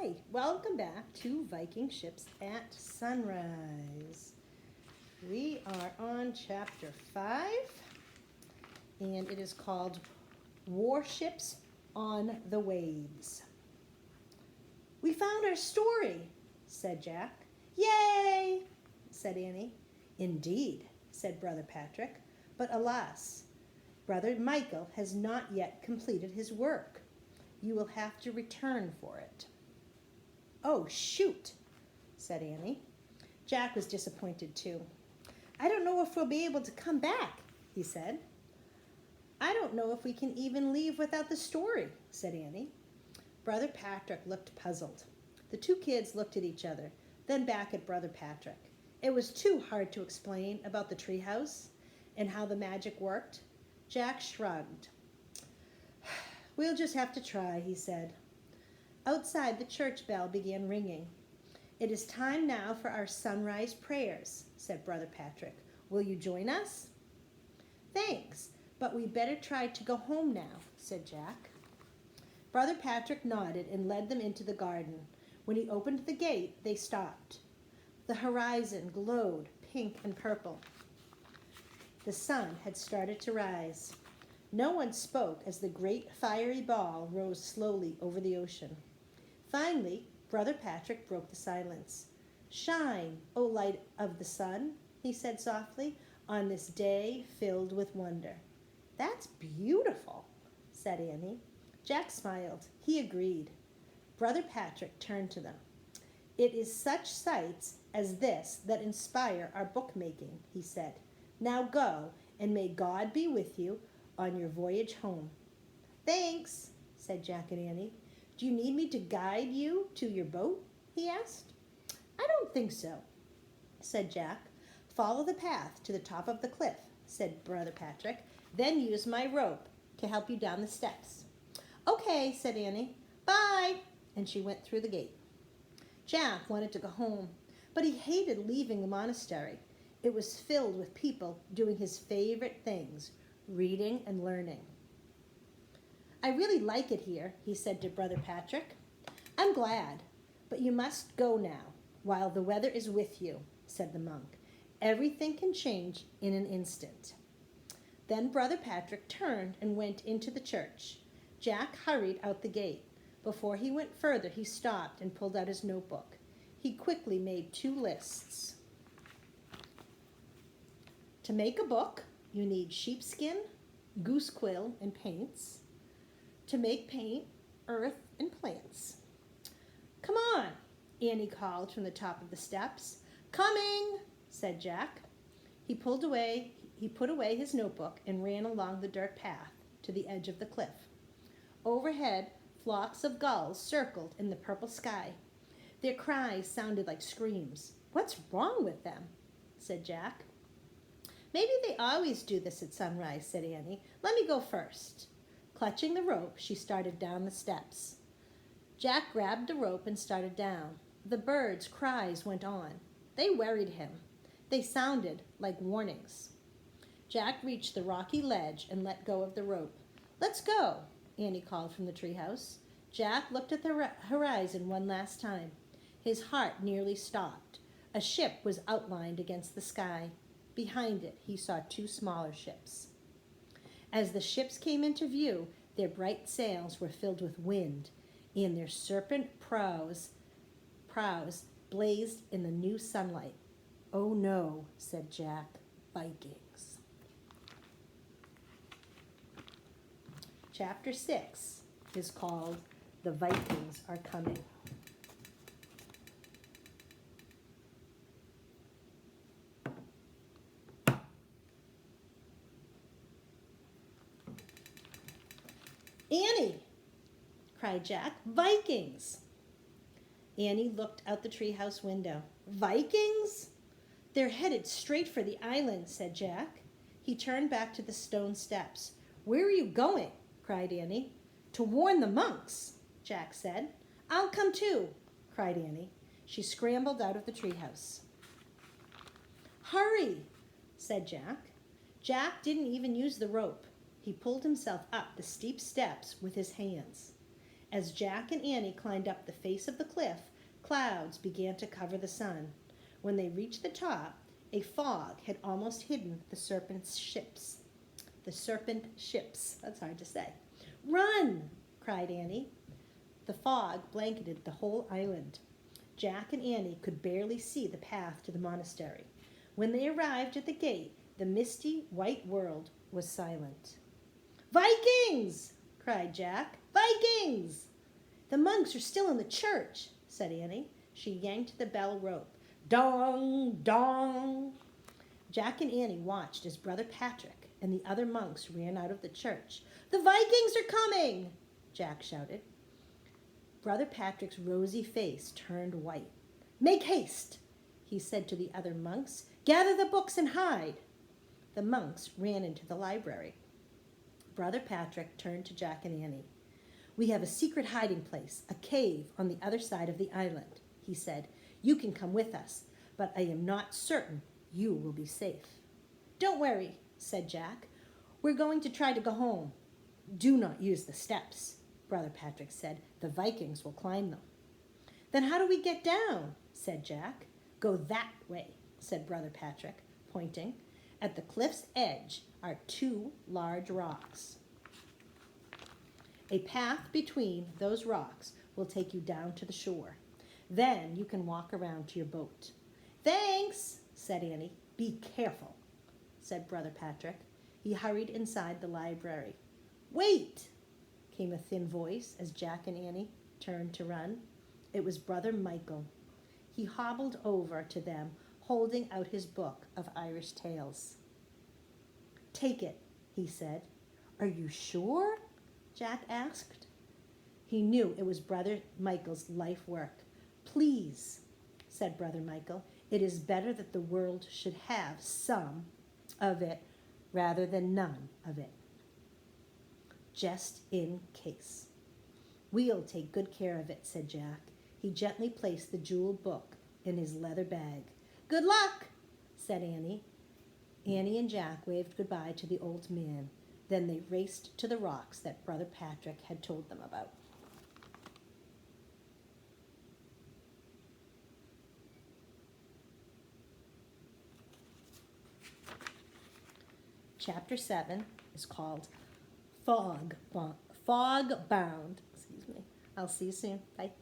Hi, welcome back to Viking Ships at Sunrise. We are on chapter 5, and it is called Warships on the Waves. We found our story, said Jack. Yay, said Annie. Indeed, said Brother Patrick, but alas, Brother Michael has not yet completed his work. You will have to return for it. Oh, shoot, said Annie. Jack was disappointed too. I don't know if we'll be able to come back, he said. I don't know if we can even leave without the story, said Annie. Brother Patrick looked puzzled. The two kids looked at each other, then back at Brother Patrick. It was too hard to explain about the treehouse and how the magic worked. Jack shrugged. We'll just have to try, he said. Outside, the church bell began ringing. It is time now for our sunrise prayers, said Brother Patrick. Will you join us? Thanks, but we better try to go home now, said Jack. Brother Patrick nodded and led them into the garden. When he opened the gate, they stopped. The horizon glowed pink and purple. The sun had started to rise. No one spoke as the great fiery ball rose slowly over the ocean. Finally, Brother Patrick broke the silence. Shine, O light of the sun, he said softly, on this day filled with wonder. That's beautiful, said Annie. Jack smiled. He agreed. Brother Patrick turned to them. It is such sights as this that inspire our bookmaking, he said. Now go, and may God be with you on your voyage home. Thanks, said Jack and Annie. Do you need me to guide you to your boat? He asked. I don't think so, said Jack. Follow the path to the top of the cliff, said Brother Patrick. Then use my rope to help you down the steps. Okay, said Annie. Bye, and she went through the gate. Jack wanted to go home, but he hated leaving the monastery. It was filled with people doing his favorite things, reading and learning. I really like it here, he said to Brother Patrick. I'm glad, but you must go now, while the weather is with you, said the monk. Everything can change in an instant. Then Brother Patrick turned and went into the church. Jack hurried out the gate. Before he went further, he stopped and pulled out his notebook. He quickly made 2 lists. To make a book, you need sheepskin, goose quill, and paints. To make paint, earth, and plants. Come on, Annie called from the top of the steps. Coming, said Jack. He put away his notebook and ran along the dirt path to the edge of the cliff. Overhead, flocks of gulls circled in the purple sky. Their cries sounded like screams. What's wrong with them? Said Jack. Maybe they always do this at sunrise, said Annie. Let me go first. Clutching the rope, she started down the steps. Jack grabbed the rope and started down. The birds' cries went on. They worried him. They sounded like warnings. Jack reached the rocky ledge and let go of the rope. Let's go, Annie called from the treehouse. Jack looked at the horizon one last time. His heart nearly stopped. A ship was outlined against the sky. Behind it, he saw 2 smaller ships. As the ships came into view, their bright sails were filled with wind, and their serpent prows blazed in the new sunlight. Oh no, said Jack, Vikings. Chapter 6 is called The Vikings Are Coming. Annie, cried Jack, Vikings! Annie looked out the treehouse window. Vikings? They're headed straight for the island, said Jack. He turned back to the stone steps. Where are you going? Cried Annie. To warn the monks, Jack said. I'll come too, cried Annie. She scrambled out of the treehouse. Hurry, said Jack. Jack didn't even use the rope. He pulled himself up the steep steps with his hands. As Jack and Annie climbed up the face of the cliff, clouds began to cover the sun. When they reached the top, a fog had almost hidden the serpent ships. That's hard to say. "Run!" cried Annie. The fog blanketed the whole island. Jack and Annie could barely see the path to the monastery. When they arrived at the gate, the misty white world was silent. "Vikings!" cried Jack. "Vikings!" "The monks are still in the church," said Annie. She yanked the bell rope. Dong, dong. Jack and Annie watched as Brother Patrick and the other monks ran out of the church. "The Vikings are coming!" Jack shouted. Brother Patrick's rosy face turned white. "Make haste," he said to the other monks. "Gather the books and hide." The monks ran into the library. Brother Patrick turned to Jack and Annie. "We have a secret hiding place, a cave on the other side of the island," he said. "You can come with us, but I am not certain you will be safe." "Don't worry," said Jack. "We're going to try to go home." "Do not use the steps," Brother Patrick said. "The Vikings will climb them." "Then how do we get down?" said Jack. "Go that way," said Brother Patrick, pointing. "At the cliff's edge are 2 large rocks. A path between those rocks will take you down to the shore. Then you can walk around to your boat." "Thanks," said Annie. "Be careful," said Brother Patrick. He hurried inside the library. "Wait!" came a thin voice as Jack and Annie turned to run. It was Brother Michael. He hobbled over to them, holding out his book of Irish tales. "Take it," he said. "Are you sure?" Jack asked. He knew it was Brother Michael's life work. "Please," said Brother Michael, "it is better that the world should have some of it rather than none of it. Just in case." "We'll take good care of it," said Jack. He gently placed the jeweled book in his leather bag. "Good luck," said Annie. Annie and Jack waved goodbye to the old man. Then they raced to the rocks that Brother Patrick had told them about. Chapter 7 is called Fog Bound. I'll see you soon. Bye.